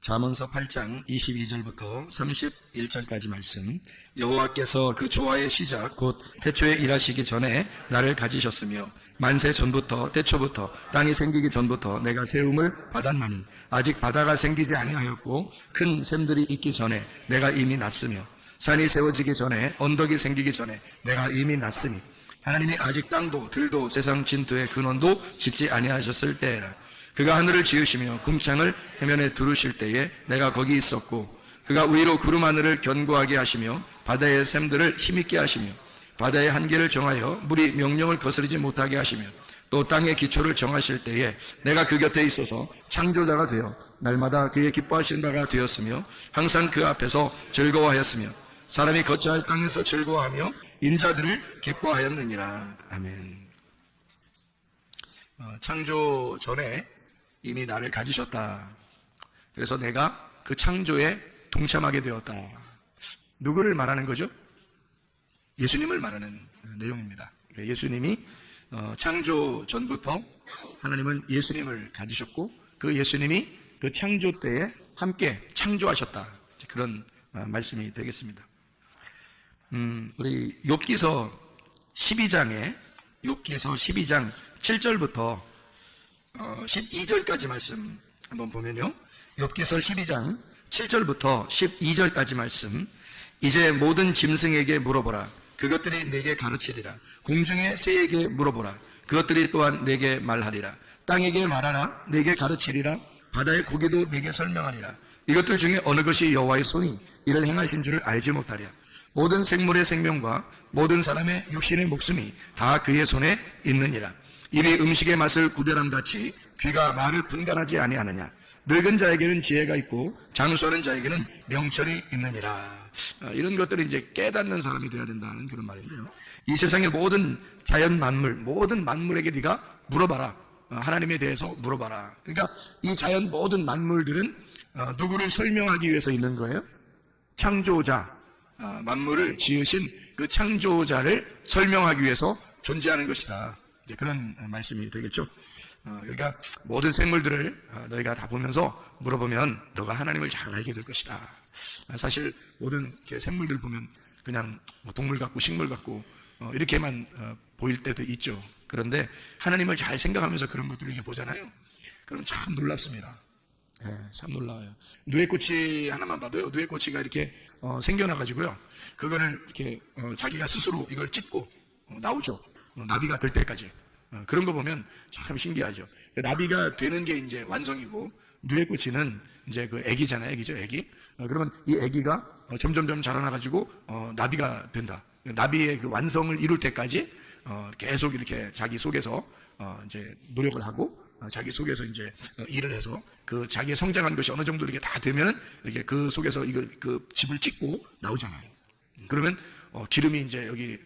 잠언서 8장 22절부터 31절까지 말씀. 여호와께서 그 조화의 시작 곧 태초에 일하시기 전에 나를 가지셨으며 만세 전부터 태초부터 땅이 생기기 전부터 내가 세움을 받았나니 아직 바다가 생기지 아니하였고 큰 샘들이 있기 전에 내가 이미 났으며 산이 세워지기 전에 언덕이 생기기 전에 내가 이미 났으니 하나님이 아직 땅도 들도 세상 진토의 근원도 짓지 아니하셨을 때에라. 그가 하늘을 지으시며 궁창을 해면에 두르실 때에 내가 거기 있었고 그가 위로 구름 하늘을 견고하게 하시며 바다의 샘들을 힘있게 하시며 바다의 한계를 정하여 물이 명령을 거스르지 못하게 하시며 또 땅의 기초를 정하실 때에 내가 그 곁에 있어서 창조자가 되어 날마다 그의 기뻐하시는 바가 되었으며 항상 그 앞에서 즐거워하였으며 사람이 거처할 땅에서 즐거워하며 인자들을 기뻐하였느니라. 아멘. 창조 전에 이미 나를 가지셨다. 그래서 내가 그 창조에 동참하게 되었다. 누구를 말하는 거죠? 예수님을 말하는 내용입니다. 예수님이 창조 전부터 하나님은 예수님을 가지셨고 그 예수님이 그 창조 때에 함께 창조하셨다. 그런 말씀이 되겠습니다. 우리 욥기서 12장 7절부터 12절까지 말씀 한번 보면요. 욥기서 12장 7절부터 12절까지 말씀. 이제 모든 짐승에게 물어보라. 그것들이 내게 가르치리라. 공중의 새에게 물어보라. 그것들이 또한 내게 말하리라. 땅에게 말하라. 내게 가르치리라. 바다의 고기도 내게 설명하리라. 이것들 중에 어느 것이 여호와의 손이 이를 행하신 줄을 알지 못하랴. 모든 생물의 생명과 모든 사람의 육신의 목숨이 다 그의 손에 있느니라. 입이 음식의 맛을 구별함 같이 귀가 말을 분간하지 아니하느냐. 늙은 자에게는 지혜가 있고 장수하는 자에게는 명철이 있느니라. 이런 것들을 이제 깨닫는 사람이 되어야 된다는 그런 말인데요. 이 세상의 모든 자연 만물, 모든 만물에게 네가 물어봐라. 하나님에 대해서 물어봐라. 그러니까 이 자연 모든 만물들은 누구를 설명하기 위해서 있는 거예요? 창조자, 만물을 지으신 그 창조자를 설명하기 위해서 존재하는 것이다. 이제 그런 말씀이 되겠죠. 그러니까 모든 생물들을 너희가 다 보면서 물어보면 너가 하나님을 잘 알게 될 것이다. 사실 모든 생물들 보면 그냥 동물 같고 식물 같고 이렇게만 보일 때도 있죠. 그런데 하나님을 잘 생각하면서 그런 것들을 이렇게 보잖아요. 그럼 참 놀랍습니다. 참 놀라워요. 누에꽃이 하나만 봐도요. 누에꽃이가 이렇게 생겨나가지고요. 그거를 이렇게 자기가 스스로 이걸 찢고 나오죠. 나비가 될 때까지. 그런 거 보면 참 신기하죠. 나비가 되는 게 이제 완성이고, 누에꽃이는 이제 그 애기잖아요. 애기죠, 애기. 그러면 이 애기가 점점점 자라나가지고, 나비가 된다. 나비의 그 완성을 이룰 때까지, 계속 이렇게 자기 속에서, 이제 노력을 하고, 자기 속에서 이제 일을 해서, 그 자기의 성장한 것이 어느 정도 이렇게 다 되면은, 이렇게 그 속에서 이걸, 그 집을 찍고 나오잖아요. 그러면, 기름이 이제 여기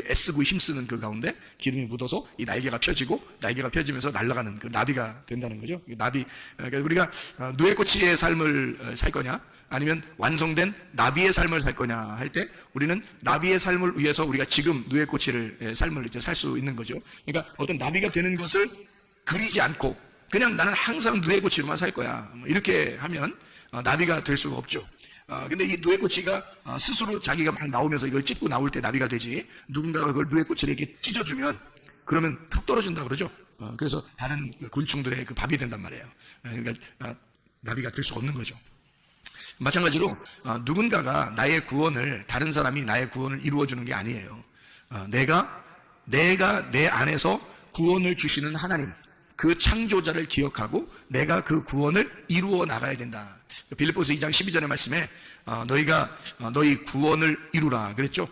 애쓰고 힘쓰는 그 가운데 기름이 묻어서 이 날개가 펴지고 날개가 펴지면서 날아가는 그 나비가 된다는 거죠. 나비. 그러니까 우리가 누에꽃이의 삶을 살 거냐 아니면 완성된 나비의 삶을 살 거냐 할 때 우리는 나비의 삶을 위해서 우리가 지금 누에꽃이의 삶을 이제 살 수 있는 거죠. 그러니까 어떤 나비가 되는 것을 그리지 않고 그냥 나는 항상 누에꽃이로만 살 거야. 이렇게 하면 나비가 될 수가 없죠. 근데 이 누에꽃이가 스스로 자기가 막 나오면서 이걸 찢고 나올 때 나비가 되지, 누군가가 그걸 누에꽃을 이렇게 찢어주면 그러면 툭 떨어진다 그러죠. 그래서 다른 곤충들의 그 밥이 된단 말이에요. 그러니까 나비가 될 수 없는 거죠. 마찬가지로 누군가가 나의 구원을, 다른 사람이 나의 구원을 이루어주는 게 아니에요. 내가 내 안에서 구원을 주시는 하나님, 그 창조자를 기억하고 내가 그 구원을 이루어 나가야 된다. 빌립보서 2장 12절의 말씀에 너희가 너희 구원을 이루라 그랬죠.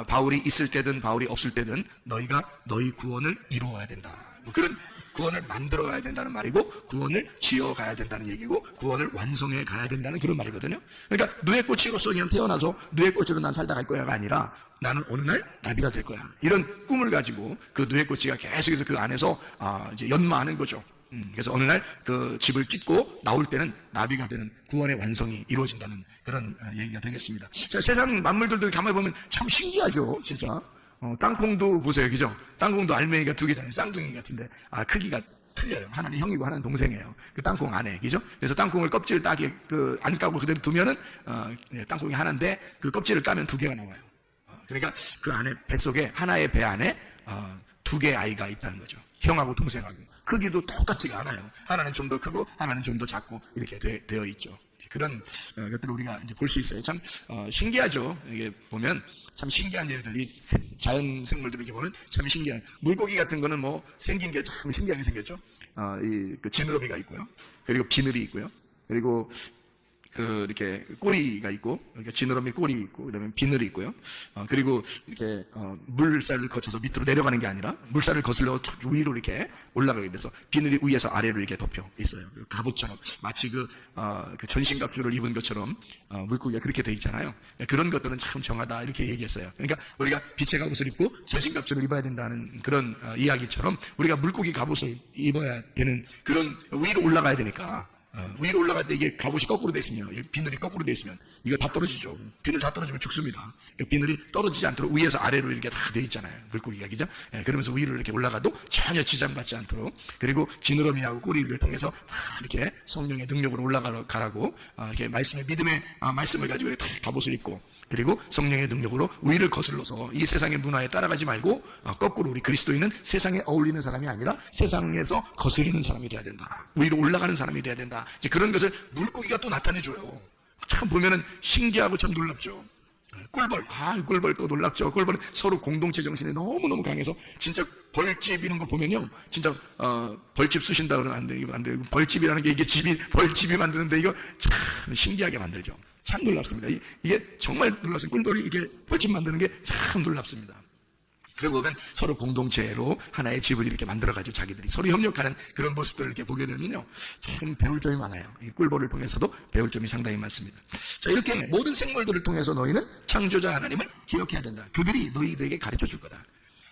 바울이 있을 때든 바울이 없을 때든 너희가 너희 구원을 이루어야 된다. 그런 구원을 만들어 가야 된다는 말이고 구원을 지어 가야 된다는 얘기고 구원을 완성해 가야 된다는 그런 말이거든요. 그러니까 누에꽃이로서 그냥 태어나서 누에꽃으로 난 살다 갈 거야가 아니라 나는 어느 날 나비가 될 거야. 이런 꿈을 가지고 그 누에꽃이가 계속해서 그 안에서 이제 연마하는 거죠. 그래서 어느 날 그 집을 찢고 나올 때는 나비가 되는 구원의 완성이 이루어진다는 그런 얘기가 되겠습니다. 자, 세상 만물들도 가만히 보면 참 신기하죠, 진짜. 땅콩도 보세요, 그죠? 땅콩도 알맹이가 2개잖아요. 쌍둥이 같은데, 크기가 틀려요. 하나는 형이고 하나는 동생이에요. 그 땅콩 안에, 그죠? 그래서 땅콩을 껍질 딱 안 까고 그대로 두면은 땅콩이 하나인데 그 껍질을 까면 두 개가 나와요. 그러니까 그 안에 뱃속에 하나의 배 안에 두 개의 아이가 있다는 거죠. 형하고 동생하고 크기도 똑같지가 않아요. 하나는 좀 더 크고 하나는 좀 더 작고 이렇게 되어 있죠. 그런 것들을 우리가 이제 볼 수 있어요. 참 신기하죠. 이게 보면 참 신기한 일들이 자연 생물들을 이렇게 보면 참 신기한. 물고기 같은 거는 뭐 생긴 게 참 신기하게 생겼죠. 그 지느러미가 있고요. 그리고 비늘이 있고요. 그리고 이렇게 꼬리가 있고, 그러니까 지느러미 꼬리 있고, 그다음에 비늘이 있고요. 그리고 이렇게 물살을 거쳐서 밑으로 내려가는 게 아니라 물살을 거슬러 위로 이렇게 올라가게 돼서 비늘이 위에서 아래로 이렇게 덮여 있어요. 갑옷처럼 마치 그 전신갑주를 입은 것처럼 물고기가 그렇게 돼 있잖아요. 그런 것들은 참 정하다 이렇게 얘기했어요. 그러니까 우리가 빛의 갑옷을 입고 전신갑주를 입어야 된다는 그런 이야기처럼 우리가 물고기 갑옷을 입어야 되는 그런 위로 올라가야 되니까. 위로 올라갈 때 이게 갑옷이 거꾸로 돼 있으면, 비늘이 거꾸로 돼 있으면 이거 다 떨어지죠. 비늘 다 떨어지면 죽습니다. 그 비늘이 떨어지지 않도록 위에서 아래로 이렇게 다 돼 있잖아요. 물고기가, 그죠? 그러면서 위로 이렇게 올라가도 전혀 지장받지 않도록, 그리고 지느러미하고 꼬리를 통해서 이렇게 성령의 능력으로 올라가라고 이렇게 말씀의 믿음의 말씀을 가지고 이렇게 갑옷을 입고, 그리고 성령의 능력으로 위를 거슬러서 이 세상의 문화에 따라가지 말고 거꾸로 우리 그리스도인은 세상에 어울리는 사람이 아니라 세상에서 거스르는 사람이 돼야 된다. 위로 올라가는 사람이 돼야 된다. 이제 그런 것을 물고기가 또 나타내줘요. 참 보면은 신기하고 참 놀랍죠. 꿀벌 또 놀랍죠. 꿀벌은 서로 공동체 정신이 너무너무 강해서 진짜 벌집 이런 거 보면요. 진짜 벌집 쑤신다 그러면 안 돼요. 벌집이라는 게 이게 벌집이 만드는데 이거 참 신기하게 만들죠. 참 놀랍습니다. 이게 정말 놀랍습니다. 꿀벌이 이게 벌집 만드는 게 참 놀랍습니다. 그러고 보면 서로 공동체로 하나의 집을 이렇게 만들어가지고 자기들이 서로 협력하는 그런 모습들을 이렇게 보게 되면요. 참 배울 점이 많아요. 이 꿀벌을 통해서도 배울 점이 상당히 많습니다. 자, 이렇게 모든 생물들을 통해서 너희는 창조자 하나님을 기억해야 된다. 그들이 너희들에게 가르쳐 줄 거다.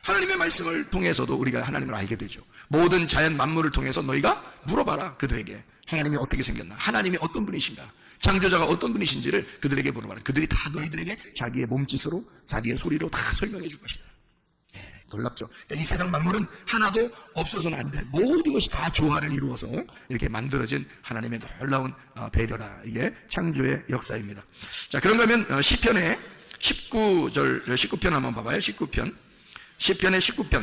하나님의 말씀을 통해서도 우리가 하나님을 알게 되죠. 모든 자연 만물을 통해서 너희가 물어봐라. 그들에게. 하나님이 어떻게 생겼나? 하나님이 어떤 분이신가? 창조자가 어떤 분이신지를 그들에게 물어봐라. 그들이 다 너희들에게 자기의 몸짓으로, 자기의 소리로 다 설명해 줄 것이다. 놀랍죠. 이 세상 만물은 하나도 없어서는 안 돼. 모든 것이 다 조화를 이루어서 이렇게 만들어진 하나님의 놀라운 배려라. 이게 창조의 역사입니다. 자, 그런가 하면 시편의 19편 한번 봐봐요. 19편. 시편의 19편.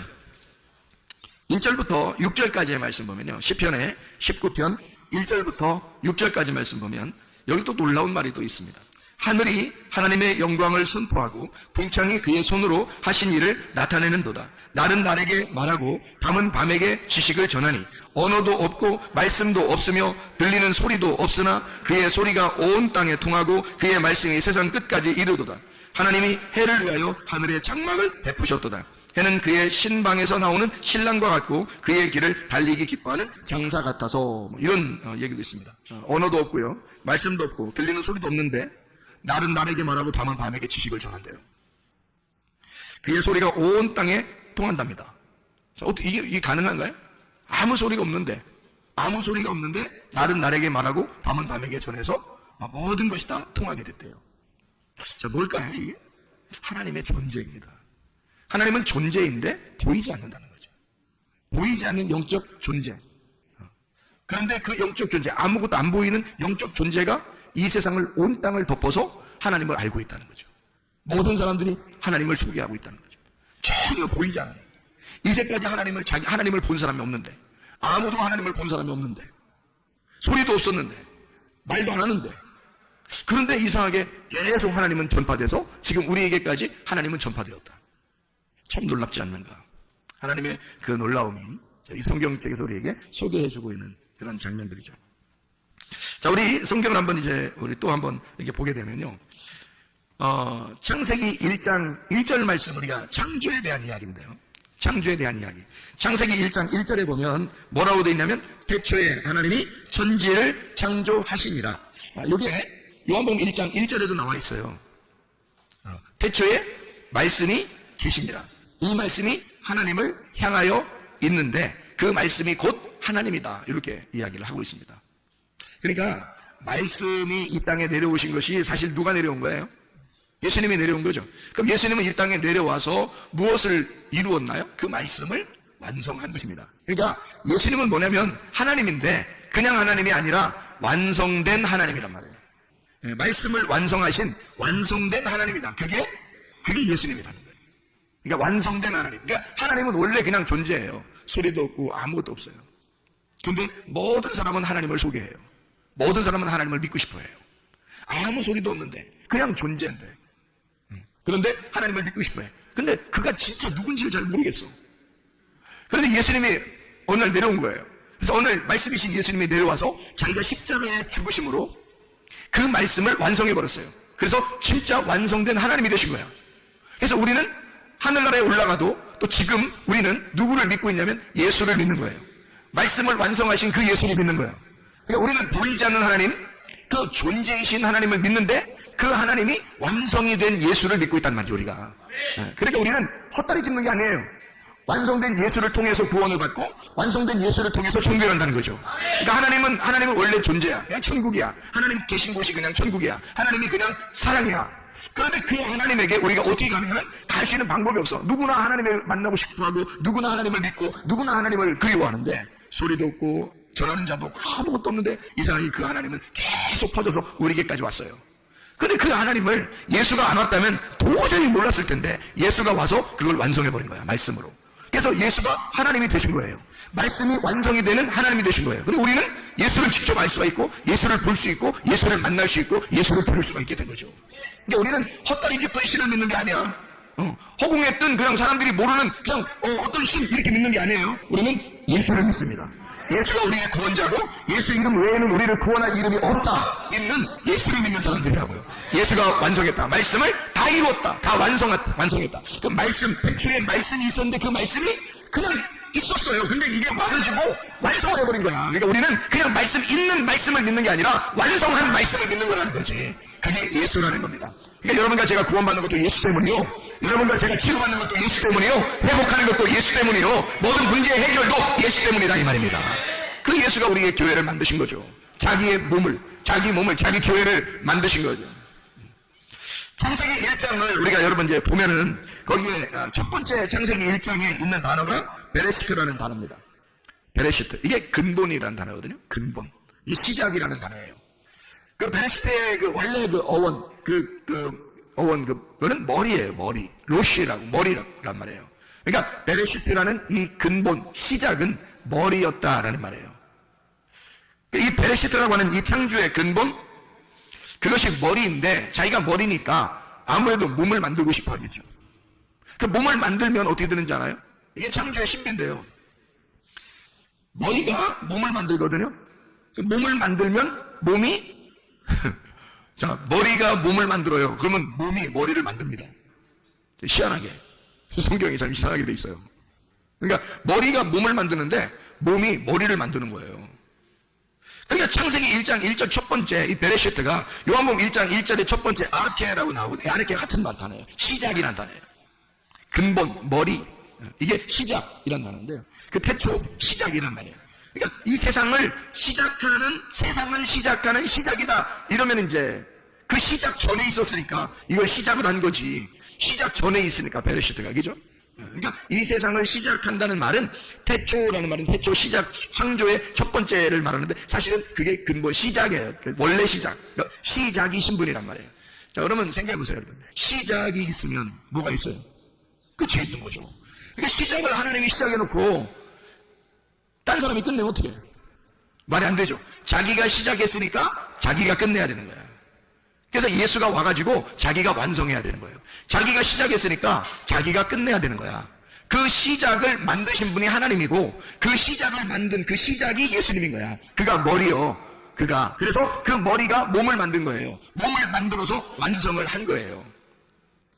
1절부터 6절까지의 말씀 보면요. 시편의 19편 1절부터 6절까지 말씀 보면 여기 또 놀라운 말이 또 있습니다. 하늘이 하나님의 영광을 선포하고 궁창이 그의 손으로 하신 일을 나타내는도다. 날은 날에게 말하고 밤은 밤에게 지식을 전하니 언어도 없고 말씀도 없으며 들리는 소리도 없으나 그의 소리가 온 땅에 통하고 그의 말씀이 세상 끝까지 이르도다. 하나님이 해를 위하여 하늘의 장막을 베푸셨도다. 해는 그의 신방에서 나오는 신랑과 같고 그의 길을 달리기 기뻐하는 장사 같아서, 이런 얘기도 있습니다. 언어도 없고요, 말씀도 없고 들리는 소리도 없는데 날은 날에게 말하고 밤은 밤에게 지식을 전한대요. 그의 소리가 온 땅에 통한답니다. 자, 어떻게 이게 가능한가요? 아무 소리가 없는데 날은 날에게 말하고 밤은 밤에게 전해서 모든 것이 다 통하게 됐대요. 자, 뭘까요? 이게 하나님의 존재입니다. 하나님은 존재인데 보이지 않는다는 거죠. 보이지 않는 영적 존재. 그런데 그 영적 존재, 아무것도 안 보이는 영적 존재가 이 세상을, 온 땅을 덮어서 하나님을 알고 있다는 거죠. 모든 사람들이 하나님을 소개하고 있다는 거죠. 전혀 보이지 않아요. 이제까지 하나님을 본 사람이 없는데, 아무도 하나님을 본 사람이 없는데, 소리도 없었는데, 말도 안 하는데, 그런데 이상하게 계속 하나님은 전파돼서 지금 우리에게까지 하나님은 전파되었다. 참 놀랍지 않는가? 하나님의 그 놀라움이 이 성경책에서 우리에게 소개해주고 있는 그런 장면들이죠. 자, 우리 성경을 한번 우리 또 한번 이렇게 보게 되면요. 창세기 1장 1절 말씀, 우리가 창조에 대한 이야기인데요. 창조에 대한 이야기. 창세기 1장 1절에 보면 뭐라고 되어 있냐면, 태초에 하나님이 천지를 창조하시니라. 여기에 요한복음 1장 1절에도 나와 있어요. 태초에 말씀이 계시니라. 이 말씀이 하나님을 향하여 있는데 그 말씀이 곧 하나님이다. 이렇게 이야기를 하고 있습니다. 그러니까 말씀이 이 땅에 내려오신 것이 사실 누가 내려온 거예요? 예수님이 내려온 거죠. 그럼 예수님은 이 땅에 내려와서 무엇을 이루었나요? 그 말씀을 완성한 것입니다. 그러니까 예수님은 뭐냐면 하나님인데 그냥 하나님이 아니라 완성된 하나님이란 말이에요. 예, 말씀을 완성하신 완성된 하나님이다. 그게 예수님이라는 거예요. 그러니까 완성된 하나님. 그러니까 하나님은 원래 그냥 존재해요. 소리도 없고 아무것도 없어요. 그런데 모든 사람은 하나님을 소개해요. 모든 사람은 하나님을 믿고 싶어해요. 아무 소리도 없는데 그냥 존재인데. 그런데 하나님을 믿고 싶어해. 근데 그가 진짜 누군지를 잘 모르겠어. 그런데 예수님이 어느 날 내려온 거예요. 그래서 오늘 말씀이신 예수님이 내려와서 자기가 십자가에 죽으심으로 그 말씀을 완성해버렸어요. 그래서 진짜 완성된 하나님이 되신 거예요. 그래서 우리는 하늘나라에 올라가도 또 지금 우리는 누구를 믿고 있냐면 예수를 믿는 거예요. 말씀을 완성하신 그 예수를 믿는 거예요. 그러니까 우리는 보이지 않는 하나님, 그 존재이신 하나님을 믿는데 그 하나님이 완성이 된 예수를 믿고 있단 말이죠, 우리가. 그러니까 우리는 헛다리 짚는 게 아니에요. 완성된 예수를 통해서 구원을 받고 완성된 예수를 통해서 천국에 간다는 거죠. 그러니까 하나님은 원래 존재야. 그냥 천국이야. 하나님 계신 곳이 그냥 천국이야. 하나님이 그냥 사랑이야. 그런데 그 하나님에게 우리가 어떻게 가냐면 갈 수 있는 방법이 없어. 누구나 하나님을 만나고 싶어하고 누구나 하나님을 믿고 누구나 하나님을 그리워하는데 소리도 없고 전하는 자도 없고 아무것도 없는데 이상하게 그 하나님은 계속 퍼져서 우리에게까지 왔어요. 근데 그 하나님을 예수가 안 왔다면 도저히 몰랐을 텐데 예수가 와서 그걸 완성해버린 거야, 말씀으로. 그래서 예수가 하나님이 되신 거예요. 말씀이 완성이 되는 하나님이 되신 거예요. 근데 우리는 예수를 직접 알 수가 있고 예수를 볼 수 있고 예수를 만날 수 있고 예수를 들을 수가 있게 된 거죠. 그러니까 우리는 헛다리 짚은 신을 믿는 게 아니야. 허공에 뜬 그냥 사람들이 모르는 그냥 어떤 신 이렇게 믿는 게 아니에요. 우리는 예수를 믿습니다. 예수가 우리의 구원자고 예수 이름 외에는 우리를 구원할 이름이 없다 믿는 예수를 믿는 사람들이라고요. 예수가 완성했다. 말씀을 다 이루었다. 다 완성했다. 그 말씀, 백주의 말씀이 있었는데 그 말씀이 그냥 있었어요. 근데 이게 와가지고 완성을 해버린 거야. 그러니까 우리는 그냥 말씀 있는 말씀을 믿는 게 아니라 완성한 말씀을 믿는 거라는 거지. 그게 예수라는 겁니다. 그러니까 여러분과 제가 구원받는 것도 예수 때문이요. 여러분과 제가 치료받는 것도 예수 때문이요. 회복하는 것도 예수 때문이요. 모든 문제의 해결도 예수 때문이다 이 말입니다. 그 예수가 우리의 교회를 만드신 거죠. 자기 몸을, 자기 교회를 만드신 거죠. 창세기 1장을 우리가 여러분 이제 보면은 거기에 첫 번째 창세기 1장에 있는 단어가 베레시트라는 단어입니다. 베레시트. 이게 근본이라는 단어거든요. 근본. 이 시작이라는 단어예요. 그 베레시트의 그 원래 그 어원, 그거는 머리예요, 머리. 로시라고, 머리란 말이에요. 그러니까 베레시트라는 이 근본, 시작은 머리였다라는 말이에요. 이 베레시트라고 하는 이 창조의 근본, 그것이 머리인데 자기가 머리니까 아무래도 몸을 만들고 싶어 하겠죠. 그 몸을 만들면 어떻게 되는지 알아요? 이게 창조의 신비인데요. 머리가 몸을 만들거든요. 그 몸을 만들면 몸이 자, 머리가 몸을 만들어요. 그러면 몸이 머리를 만듭니다. 희한하게. 성경이 참 이상하게 돼 있어요. 그러니까 머리가 몸을 만드는데 몸이 머리를 만드는 거예요. 그러니까 창세기 1장 1절 첫 번째 이 베레시트가 요한복음 1장 1절의 첫 번째 아르케라고 나오거든요. 아르케 같은 단어예요. 시작이란 단어예요. 근본, 머리. 이게 시작이란 단어인데요. 그 태초 시작이란 말이에요. 그러니까 이 세상을 시작하는 시작이다. 이러면 이제 그 시작 전에 있었으니까 이걸 시작을 한 거지. 시작 전에 있으니까 베레시트가, 그죠? 그러니까 이 세상을 시작한다는 말은 태초라는 말은 태초 시작 창조의 첫 번째를 말하는데 사실은 그게 근본 시작이에요. 원래 시작. 그러니까 시작이신 분이란 말이에요. 자, 그러면 생각해 보세요, 여러분. 시작이 있으면 뭐가 있어요? 끝이 있는 거죠. 그러니까 시작을 하나님이 시작해 놓고 딴 사람이 끝내면 어떻게 해요? 말이 안 되죠. 자기가 시작했으니까 자기가 끝내야 되는 거야. 그래서 예수가 와가지고 자기가 완성해야 되는 거예요. 자기가 시작했으니까 자기가 끝내야 되는 거야. 그 시작을 만드신 분이 하나님이고 그 시작을 만든 그 시작이 예수님인 거야. 그가 머리요. 그래서 그 머리가 몸을 만든 거예요. 몸을 만들어서 완성을 한 거예요.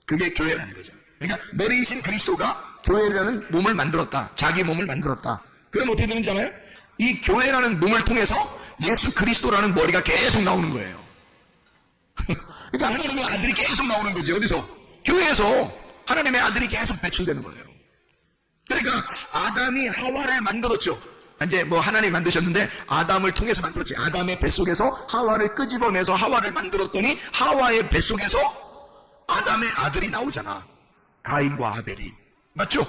그게 교회라는 거죠. 그러니까 머리이신 그리스도가 교회라는 몸을 만들었다. 자기 몸을 만들었다. 그럼 어떻게 되는지 알아요? 이 교회라는 몸을 통해서 예수 그리스도라는 머리가 계속 나오는 거예요. 그러니까 하나님의 아들이 계속 나오는 거지. 어디서? 교회에서 하나님의 아들이 계속 배출되는 거예요. 그러니까 아담이 하와를 만들었죠. 이제 뭐 하나님이 만드셨는데 아담을 통해서 만들었지. 아담의 뱃속에서 하와를 끄집어내서 하와를 만들었더니 하와의 뱃속에서 아담의 아들이 나오잖아. 가인과 아벨이. 맞죠?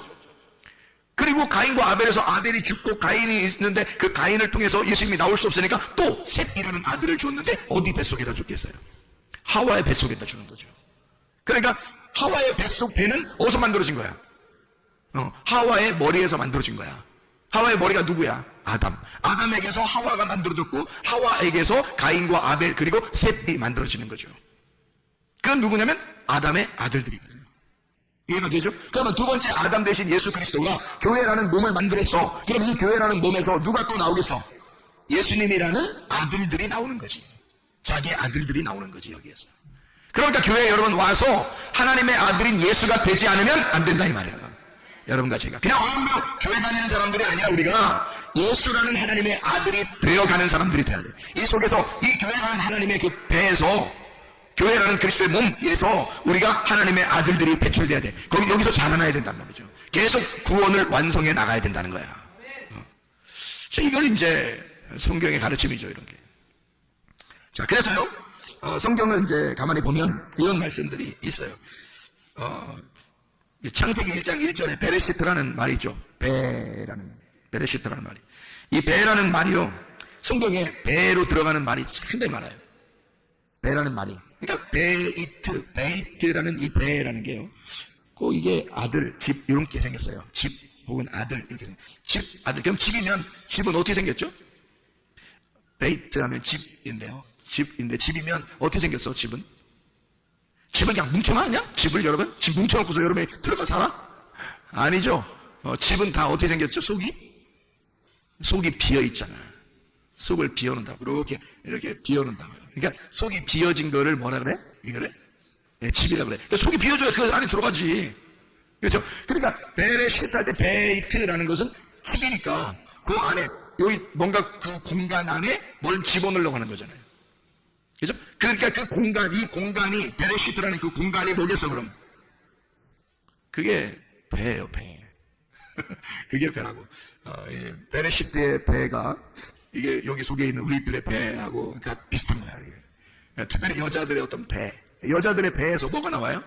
그리고 가인과 아벨에서 아벨이 죽고 가인이 있는데 그 가인을 통해서 예수님이 나올 수 없으니까 또 셋이라는 아들을 줬는데 어디 뱃속에다 줬겠어요? 하와의 뱃속에다 주는 거죠. 그러니까 하와의 뱃속 배는 어디서 만들어진 거야? 하와의 머리에서 만들어진 거야. 하와의 머리가 누구야? 아담. 아담에게서 하와가 만들어졌고 하와에게서 가인과 아벨 그리고 셋이 만들어지는 거죠. 그건 누구냐면 아담의 아들들이거든요. 이해가 되죠? 그러면 두 번째 아담 대신 예수 그리스도가 교회라는 몸을 만들었어. 그럼 이 교회라는 몸에서 누가 또 나오겠어? 예수님이라는 아들들이 나오는 거지. 자기의 아들들이 나오는 거지 여기에서. 그러니까 교회에 여러분 와서 하나님의 아들인 예수가 되지 않으면 안 된다 이 말이에요. 여러분과 제가 그냥 어른도 교회 다니는 사람들이 아니라 우리가 예수라는 하나님의 아들이 되어가는 사람들이 돼야 돼요. 이 속에서 이 교회라는 하나님의 그 배에서 교회라는 그리스도의 몸에서 우리가 하나님의 아들들이 배출돼야 돼. 여기서 자라나야 된단 말이죠. 계속 구원을 완성해 나가야 된다는 거야. 자, 이걸 이제 성경의 가르침이죠, 이런 게. 자, 그래서요, 성경을 이제 가만히 보면 이런 말씀들이 있어요. 창세기 1장 1절에 베레시트라는 말이죠. 베레시트라는 말이. 이 배라는 말이요, 성경에 배로 들어가는 말이 상당히 많아요. 배라는 말이. 그러니까 베이트라는 이 배라는 게요. 꼭 이게 아들, 집 이렇게 생겼어요. 집 혹은 아들 이렇게. 집, 아들. 그럼 집이면 집은 어떻게 생겼죠? 베이트하면 집인데요. 집인데 집이면 어떻게 생겼어? 집은? 집은 그냥 뭉쳐놔 그냥? 집을 여러분? 집 뭉쳐놓고서 여러분이 들어가 살아? 아니죠. 집은 다 어떻게 생겼죠? 속이 비어있잖아. 속을 비워놓는다고. 이렇게 비워놓는다고요. 그러니까 속이 비어진 거를 뭐라 그래? 이거를? 네, 집이라 그래. 그러니까 속이 비어져야 그 안에 들어가지. 그렇죠? 그러니까 베레시트 할 때 베이트라는 것은 집이니까 그 안에 여기 뭔가 그 공간 안에 뭘 집어넣으려고 하는 거잖아요. 그죠? 그러니까 그 공간, 이 공간이, 베레시트라는 그 공간이 뭐겠어, 그럼? 그게 배예요, 배. 그게 배라고. 베레시트의 배가, 이게 여기 속에 있는 우리들의 배하고 비슷한 거야, 이게. 특별히 여자들의 어떤 배. 여자들의 배에서 뭐가 나와요?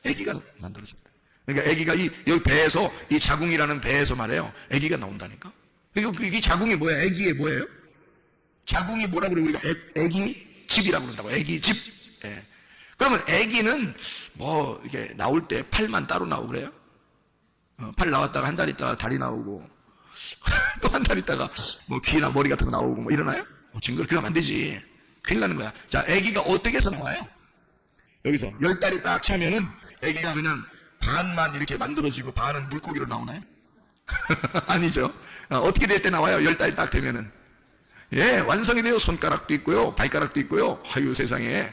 아기가 만들어집니다. 그러니까 아기가 여기 배에서, 이 자궁이라는 배에서 말해요. 아기가 나온다니까? 이 자궁이 뭐야? 아기의 뭐예요? 자궁이 뭐라고 그래? 우리가 아기 집이라고 그런다고. 아기 집. 예. 그러면 아기는 뭐 이게 나올 때 팔만 따로 나오고 그래요? 팔 나왔다가 한 달 있다가 다리 나오고 또 한 달 있다가 뭐 귀나 머리 같은 거 나오고 뭐 이러나요? 징그러 그러면 안 되지. 큰일 나는 거야. 자, 아기가 어떻게 해서 나와요? 여기서 10달이 딱 차면은 아기가 그냥 반만 이렇게 만들어지고 반은 물고기로 나오나요? 아니죠. 어떻게 될 때 나와요? 10달 딱 되면은. 예, 완성이 돼요. 손가락도 있고요. 발가락도 있고요. 아유, 세상에.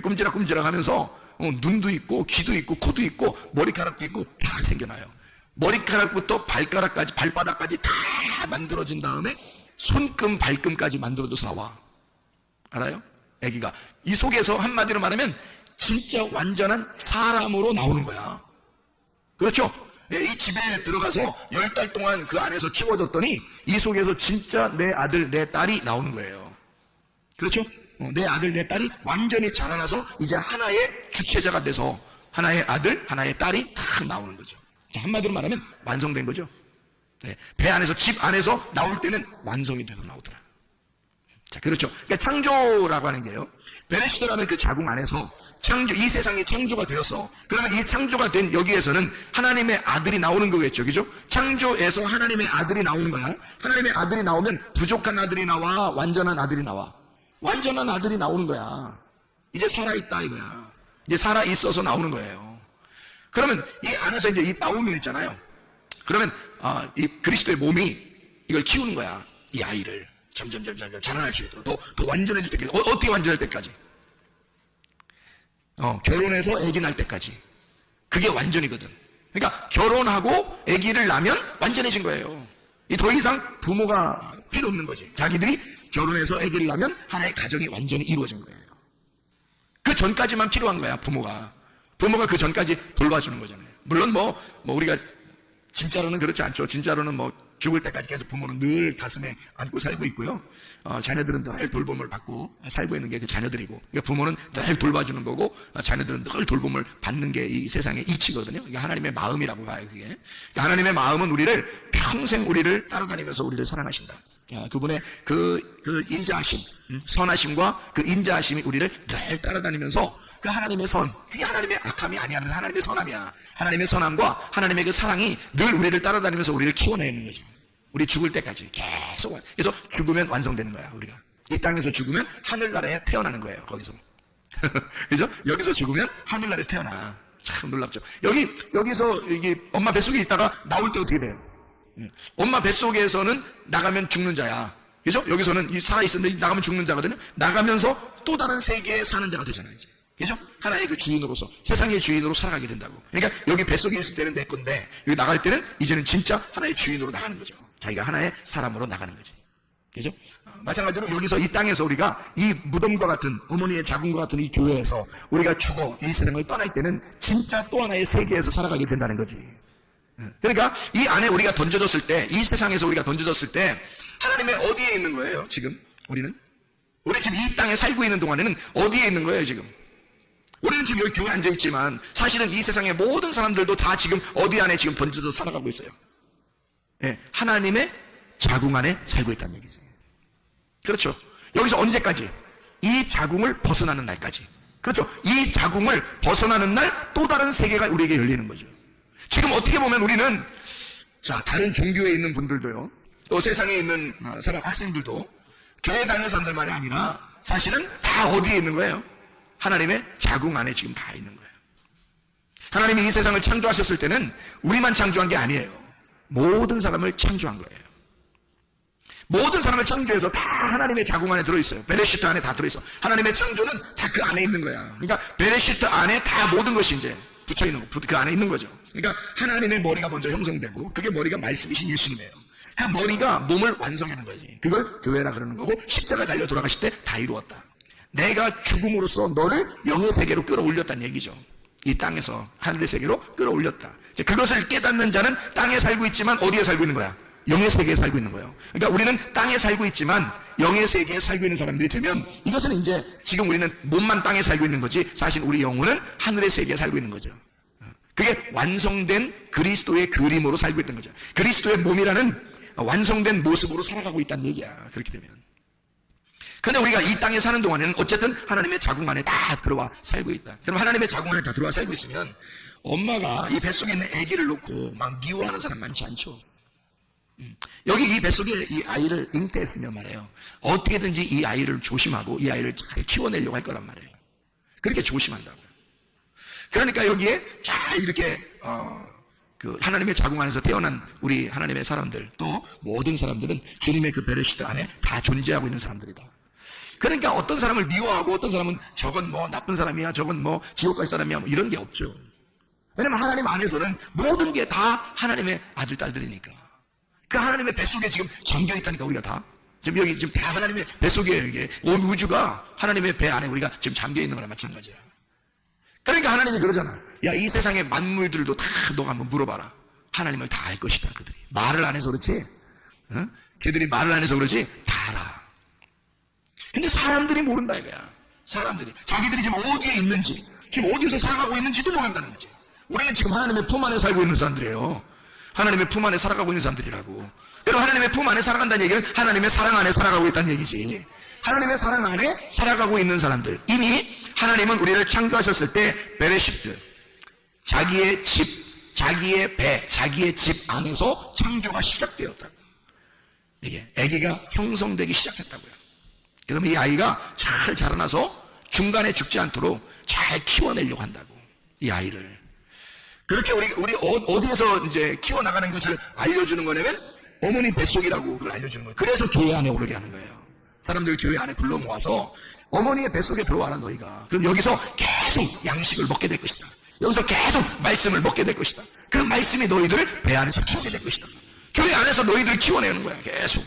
꼼지락꼼지락 하면서, 눈도 있고, 귀도 있고, 코도 있고, 머리카락도 있고, 다 생겨나요. 머리카락부터 발가락까지, 발바닥까지 다 만들어진 다음에, 손금, 발금까지 만들어져서 나와. 알아요? 아기가. 이 속에서 한마디로 말하면, 진짜 완전한 사람으로 나오는 거야. 그렇죠? 이 집에 들어가서 10달 동안 그 안에서 키워졌더니 이 속에서 진짜 내 아들, 내 딸이 나오는 거예요. 그렇죠? 내 아들, 내 딸이 완전히 자라나서 이제 하나의 주체자가 돼서 하나의 아들, 하나의 딸이 탁 나오는 거죠. 자, 한마디로 말하면 완성된 거죠. 네, 배 안에서, 집 안에서 나올 때는 완성이 돼서 나오더라. 자, 그렇죠. 그러니까 창조라고 하는 게요. 베레시트라는 그 자궁 안에서 이 세상이 창조가 되었어. 그러면 이 창조가 된 여기에서는 하나님의 아들이 나오는 거겠죠. 그죠? 창조에서 하나님의 아들이 나오는 거야. 하나님의 아들이 나오면 부족한 아들이 나와, 완전한 아들이 나와. 완전한 아들이 나오는 거야. 이제 살아있다 이거야. 이제 살아있어서 나오는 거예요. 그러면 이 안에서 이제 이 나오면 있잖아요. 그러면, 이 그리스도의 몸이 이걸 키우는 거야. 이 아이를. 점점 자라날 수 있도록 더 완전해질 때까지. 어떻게 완전할 때까지? 결혼해서 아기 날 때까지. 그게 완전이거든. 그러니까 결혼하고 아기를 낳으면 완전해진 거예요. 더 이상 부모가 필요 없는 거지. 자기들이 결혼해서 아기를 낳으면 하나의 가정이 완전히 이루어진 거예요. 그 전까지만 필요한 거야, 부모가 그 전까지 돌봐주는 거잖아요. 물론 우리가 진짜로는 그렇지 않죠. 진짜로는 죽을 때까지 계속 부모는 늘 가슴에 안고 살고 있고요. 자녀들은 늘 돌봄을 받고 살고 있는 게 그 자녀들이고, 그러니까 부모는 늘 돌봐주는 거고, 자녀들은 늘 돌봄을 받는 게 이 세상의 이치거든요. 그러니까 하나님의 마음이라고 봐요, 그게. 그러니까 하나님의 마음은 우리를 평생 우리를 따라다니면서 우리를 사랑하신다. 그분의 그 인자하심, 선하심과 그 인자하심이 우리를 늘 따라다니면서 그 하나님의 선, 그게 하나님의 악함이 아니야. 하나님의 선함이야. 하나님의 선함과 하나님의 그 사랑이 늘 우리를 따라다니면서 우리를 키워내는 거죠. 우리 죽을 때까지 계속. 그래서 죽으면 완성되는 거야, 우리가. 이 땅에서 죽으면 하늘나라에 태어나는 거예요, 거기서. 그죠? 여기서 죽으면 하늘나라에서 태어나. 참 놀랍죠. 여기서 이게 엄마 뱃속에 있다가 나올 때 어떻게 돼요? 엄마 뱃속에서는 나가면 죽는 자야. 그죠? 여기서는 이 살아있었는데 나가면 죽는 자거든요. 나가면서 또 다른 세계에 사는 자가 되잖아요, 이제. 그죠? 하나의 그 주인으로서, 세상의 주인으로 살아가게 된다고. 그러니까 여기 뱃속에 있을 때는 내 건데, 여기 나갈 때는 이제는 진짜 하나의 주인으로 나가는 거죠. 자기가 하나의 사람으로 나가는 거지. 그죠? 마찬가지로 여기서 이 땅에서 우리가 이 무덤과 같은, 어머니의 자궁과 같은 이 교회에서 우리가 죽어 이 세상을 떠날 때는 진짜 또 하나의 세계에서 살아가게 된다는 거지. 그러니까 이 안에 우리가 던져졌을 때, 이 세상에서 우리가 던져졌을 때 하나님의 어디에 있는 거예요, 지금? 우리 지금 이 땅에 살고 있는 동안에는 어디에 있는 거예요, 지금? 우리는 지금 여기 교회에 앉아있지만 사실은 이 세상의 모든 사람들도 다 지금 어디 안에 지금 던져서 살아가고 있어요. 예, 하나님의 자궁 안에 살고 있다는 얘기지. 그렇죠. 여기서 언제까지? 이 자궁을 벗어나는 날까지. 그렇죠. 이 자궁을 벗어나는 날 또 다른 세계가 우리에게 열리는 거죠. 지금 어떻게 보면 우리는, 자, 다른 종교에 있는 분들도요, 또 세상에 있는 사람, 학생들도 교회 다니는 사람들만이 아니라 사실은 다 어디에 있는 거예요? 하나님의 자궁 안에 지금 다 있는 거예요. 하나님이 이 세상을 창조하셨을 때는 우리만 창조한 게 아니에요. 모든 사람을 창조한 거예요. 모든 사람을 창조해서 다 하나님의 자궁 안에 들어있어요. 베레시트 안에 다 들어있어. 하나님의 창조는 다 그 안에 있는 거야. 그러니까 베레시트 안에 다 모든 것이 이제 붙여있는 거, 그 안에 있는 거죠. 그러니까 하나님의 머리가 먼저 형성되고, 그게 머리가 말씀이신 예수님이에요. 그 머리가 몸을 완성하는 거지. 그걸 교회라 그러는 거고, 십자가 달려 돌아가실 때 다 이루었다. 내가 죽음으로써 너를 영의 세계로 끌어올렸다는 얘기죠. 이 땅에서 하늘의 세계로 끌어올렸다. 그것을 깨닫는 자는 땅에 살고 있지만 어디에 살고 있는 거야? 영의 세계에 살고 있는 거예요. 그러니까 우리는 땅에 살고 있지만 영의 세계에 살고 있는 사람들이 되면, 이것은 이제 지금 우리는 몸만 땅에 살고 있는 거지, 사실 우리 영혼은 하늘의 세계에 살고 있는 거죠. 그게 완성된 그리스도의 그림으로 살고 있는 거죠. 그리스도의 몸이라는 완성된 모습으로 살아가고 있다는 얘기야, 그렇게 되면. 근데 우리가 이 땅에 사는 동안에는 어쨌든 하나님의 자궁 안에 다 들어와 살고 있다. 그럼 하나님의 자궁 안에 다 들어와 살고 있으면 엄마가 이 뱃속에 있는 아기를 놓고 막 미워하는 사람 많지 않죠. 여기 이 뱃속에 이 아이를 잉태했으면 말이에요, 어떻게든지 이 아이를 조심하고 이 아이를 잘 키워내려고 할 거란 말이에요. 그렇게 조심한다고요. 그러니까 여기에 잘 이렇게 그 하나님의 자궁 안에서 태어난 우리 하나님의 사람들, 또 모든 사람들은 주님의 그 베레시트 안에 다 존재하고 있는 사람들이다. 그러니까 어떤 사람을 미워하고 어떤 사람은 저건 뭐 나쁜 사람이야, 저건 뭐 지옥 갈 사람이야, 뭐 이런 게 없죠. 왜냐면 하나님 안에서는 모든 게 다 하나님의 아들, 딸들이니까. 그 하나님의 뱃속에 지금 잠겨 있다니까, 우리가 다. 지금 여기 지금 다 하나님의 뱃속에, 이게 온 우주가 하나님의 배 안에 우리가 지금 잠겨 있는 거랑 마찬가지야. 그러니까 하나님이 그러잖아. 야, 이 세상의 만물들도 다 너가 한번 물어봐라. 하나님을 다 알 것이다, 그들이. 말을 안 해서 그렇지, 걔들이 말을 안 해서 그렇지, 다 알아. 근데 사람들이 모른다, 이거야. 사람들이. 자기들이 지금 어디에 있는지, 지금 어디서 살아가고 있는지도 모른다는 거지. 우리는 지금 하나님의 품 안에 살고 있는 사람들이에요. 하나님의 품 안에 살아가고 있는 사람들이라고. 여러분, 하나님의 품 안에 살아간다는 얘기는 하나님의 사랑 안에 살아가고 있다는 얘기지. 하나님의 사랑 안에 살아가고 있는 사람들. 이미 하나님은 우리를 창조하셨을 때 베레시트, 자기의 집, 자기의 배, 자기의 집 안에서 창조가 시작되었다고. 이게 아기가 형성되기 시작했다고요. 그러면 이 아이가 잘 자라나서 중간에 죽지 않도록 잘 키워내려고 한다고, 이 아이를. 그렇게 우리 어디에서 이제 키워나가는 것을 알려주는 거냐면 어머니 뱃속이라고 그걸 알려주는 거예요. 그래서 교회 안에 오르게 하는 거예요. 사람들 교회 안에 불러 모아서 어머니의 뱃속에 들어와라, 너희가. 그럼 여기서 계속 양식을 먹게 될 것이다. 여기서 계속 말씀을 먹게 될 것이다. 그 말씀이 너희들을 배 안에서 키우게 될 것이다. 교회 안에서 너희들을 키워내는 거야, 계속.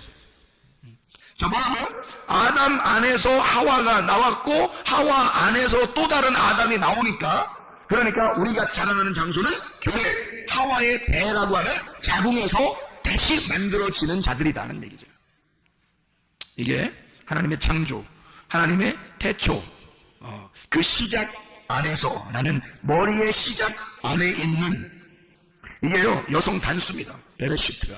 자, 뭐라고요? 아담 안에서 하와가 나왔고 하와 안에서 또 다른 아담이 나오니까, 그러니까 우리가 자라나는 장소는 교회, 하와의 배라고 하는 자궁에서 다시 만들어지는 자들이다는 얘기죠. 이게 하나님의 창조, 하나님의 태초, 그 시작 안에서 나는 머리의 시작 안에 있는 이게요 여성 단수입니다. 베레시트가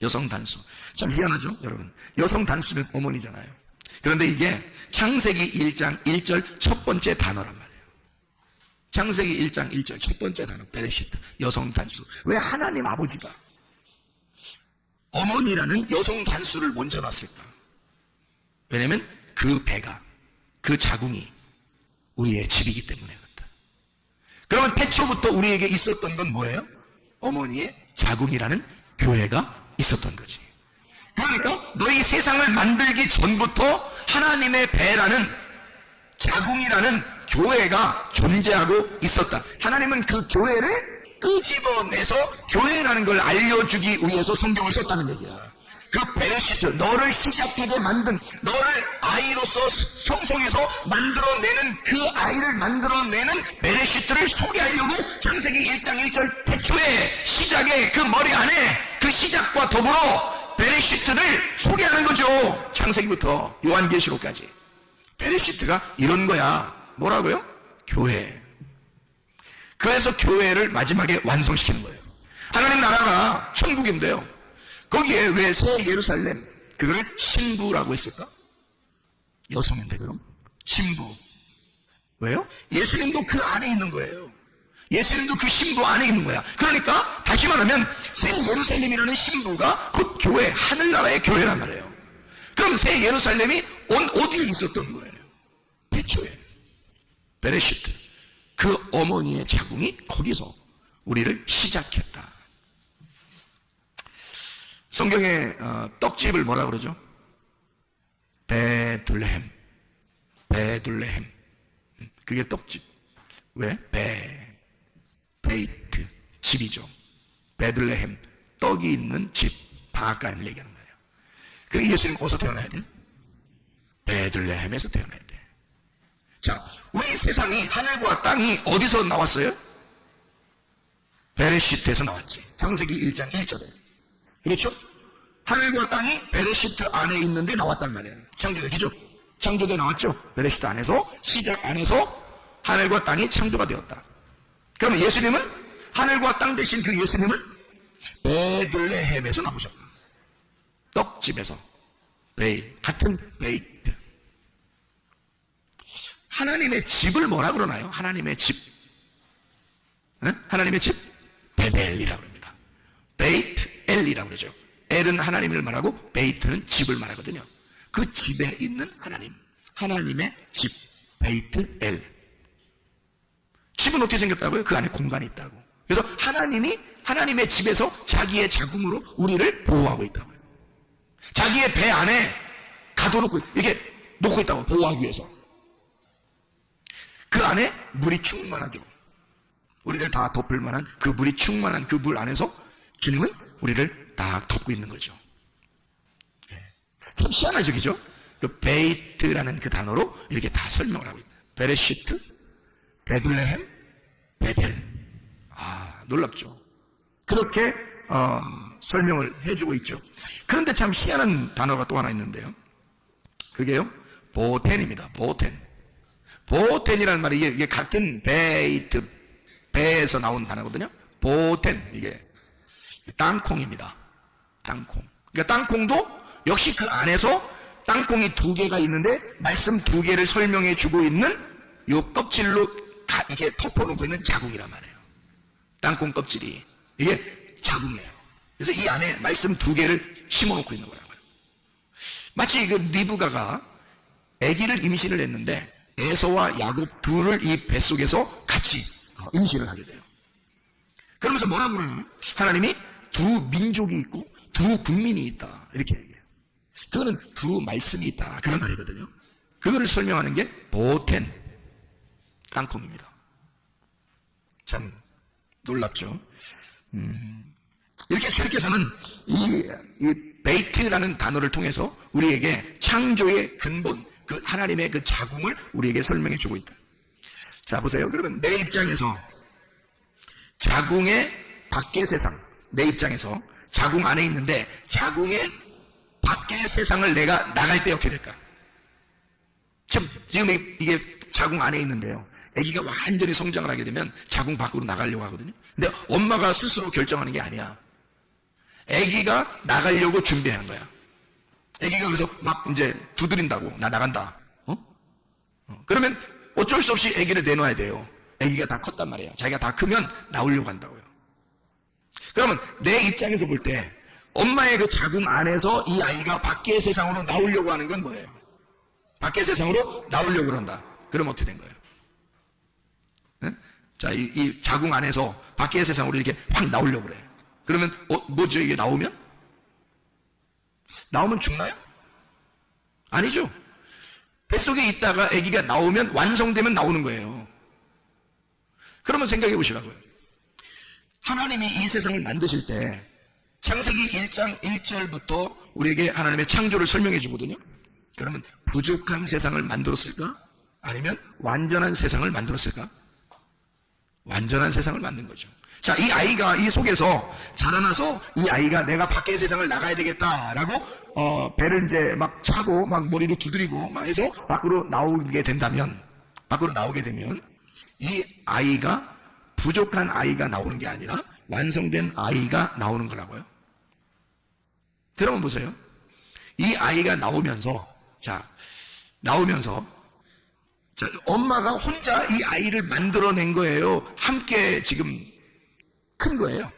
여성 단수. 참 희한하죠, 여러분. 여성 단수는 어머니잖아요. 그런데 이게 창세기 1장 1절 첫 번째 단어란 말이에요. 창세기 1장 1절 첫 번째 단어 베레시트, 여성 단수. 왜 하나님 아버지가 어머니라는 여성 단수를 먼저 놨을까? 왜냐면 그 배가, 그 자궁이 우리의 집이기 때문에 그렇다. 그러면 태초부터 우리에게 있었던 건 뭐예요? 어머니의 자궁이라는 교회가 있었던 거지. 그러니까 너희 세상을 만들기 전부터 하나님의 배라는 자궁이라는 교회가 존재하고 있었다. 하나님은 그 교회를 끄집어내서 교회라는 걸 알려주기 위해서 성경을 썼다는 얘기야. 그 베레시트, 너를 시작하게 만든, 너를 아이로서 형성해서 만들어내는 그 아이를 만들어내는 베레시트를 소개하려고 창세기 1장 1절 태초의 시작의 그 머리 안에 그 시작과 더불어 베레시트를 소개하는 거죠. 창세기부터 요한계시록까지. 베레시트가 이런 거야. 뭐라고요? 교회. 그래서 교회를 마지막에 완성시키는 거예요. 하나님 나라가 천국인데요. 거기에 왜 새 예루살렘, 그걸 신부라고 했을까? 여성인데 그럼? 신부. 왜요? 예수님도 그 안에 있는 거예요. 예수님도 그 신부 안에 있는 거야. 그러니까 다시 말하면 새 예루살렘이라는 신부가 곧 교회, 하늘나라의 교회란 말이에요. 그럼 새 예루살렘이 어디에 있었던 거예요? 태초에. 베레시트. 그 어머니의 자궁이 거기서 우리를 시작했다. 성경에 떡집을 뭐라 그러죠? 베들레헴. 베들레헴. 그게 떡집. 왜? 베이트. 집이죠. 베들레헴. 떡이 있는 집. 방앗간을 얘기하는 거예요. 그러니까 예수님 어디서 태어나야 돼? 베들레헴에서 태어나야 돼. 자, 우리 세상이 하늘과 땅이 어디서 나왔어요? 베레시트에서 나왔지. 창세기 1장 1절에. 그렇죠? 하늘과 땅이 베레시트 안에 있는데 나왔단 말이에요. 창조되죠? 창조돼 나왔죠? 베레시트 안에서, 시작 안에서 하늘과 땅이 창조가 되었다. 그러면 예수님은 하늘과 땅 대신 그 예수님은 베들레헴에서 나오셨다. 떡집에서. 같은 베이트. 하나님의 집을 뭐라 그러나요? 하나님의 집. 네? 하나님의 집? 베델이라고 합니다. 베이트 엘이라고 그러죠. 엘은 하나님을 말하고 베이트는 집을 말하거든요. 그 집에 있는 하나님. 하나님의 집. 베이트 엘. 집은 어떻게 생겼다고요? 그 안에 공간이 있다고. 그래서 하나님이 하나님의 집에서 자기의 자궁으로 우리를 보호하고 있다고요. 자기의 배 안에 가둬놓고 이렇게 놓고 있다고, 보호하기 위해서. 그 안에 물이 충만하죠. 우리를 다 덮을 만한 그 물이 충만한 그 물 안에서 주님은 우리를 다 덮고 있는 거죠. 참 희한하죠, 그죠? 그 베이트라는 그 단어로 이렇게 다 설명을 하고 있다. 베레시트, 베들레헴, 베델. 놀랍죠. 그렇게 설명을 해주고 있죠. 그런데 참 희한한 단어가 또 하나 있는데요. 그게요, 보텐입니다. 보텐. 보텐이라는 말이 이게 같은 베이트, 배에서 나온 단어거든요. 보텐, 이게 땅콩입니다. 땅콩. 그러니까 땅콩도 역시 그 안에서 땅콩이 두 개가 있는데 말씀 두 개를 설명해 주고 있는 요 껍질로 이게 덮어놓고 있는 자궁이란 말이에요. 땅콩 껍질이. 이게 자궁이에요. 그래서 이 안에 말씀 두 개를 심어놓고 있는 거라고요. 마치 그 리브가가 아기를 임신을 했는데 에서와 야곱 둘을 이 뱃속에서 같이 임신을 하게 돼요. 그러면서 뭐라고 그러냐면 하나님이 두 민족이 있고 두 국민이 있다, 이렇게 얘기해요. 그거는 두 말씀이 있다, 그런 말이거든요. 그거를 설명하는 게 보텐, 땅콩입니다. 참 놀랍죠. 이렇게 주님께서는 이 베이트라는 단어를 통해서 우리에게 창조의 근본, 그 하나님의 그 자궁을 우리에게 설명해 주고 있다. 자, 보세요. 그러면 내 입장에서 자궁의 밖의 세상, 내 입장에서 자궁 안에 있는데 자궁의 밖의 세상을 내가 나갈 때 어떻게 될까? 지금 이게 자궁 안에 있는데요. 아기가 완전히 성장을 하게 되면 자궁 밖으로 나가려고 하거든요. 근데 엄마가 스스로 결정하는 게 아니야. 아기가 나가려고 준비하는 거야. 아기가 그래서 막 이제 두드린다고, 나 나간다. 그러면 어쩔 수 없이 아기를 내놔야 돼요. 아기가 다 컸단 말이에요. 자기가 다 크면 나오려고 한다고요. 그러면 내 입장에서 볼 때 엄마의 그 자궁 안에서 이 아이가 밖의 세상으로 나오려고 하는 건 뭐예요? 밖의 세상으로 나오려고 한다. 그럼 어떻게 된 거예요? 네? 자, 이 자궁 안에서 밖의 세상으로 이렇게 확 나오려고 그래. 그러면 뭐죠? 이게 나오면? 나오면 죽나요? 아니죠. 뱃속에 있다가 아기가 나오면 완성되면 나오는 거예요. 그러면 생각해 보시라고요. 하나님이 이 세상을 만드실 때 창세기 1장 1절부터 우리에게 하나님의 창조를 설명해 주거든요. 그러면 부족한 세상을 만들었을까? 아니면 완전한 세상을 만들었을까? 완전한 세상을 만든 거죠. 자, 이 아이가 이 속에서 자라나서 이 아이가 내가 밖의 세상을 나가야 되겠다라고 배를 이제 막 차고 막 머리를 두드리고 막 해서 밖으로 나오게 되면 이 아이가 부족한 아이가 나오는 게 아니라 완성된 아이가 나오는 거라고요. 그러면 보세요. 이 아이가 나오면서 엄마가 혼자 이 아이를 만들어낸 거예요. 함께 지금 큰 거예요.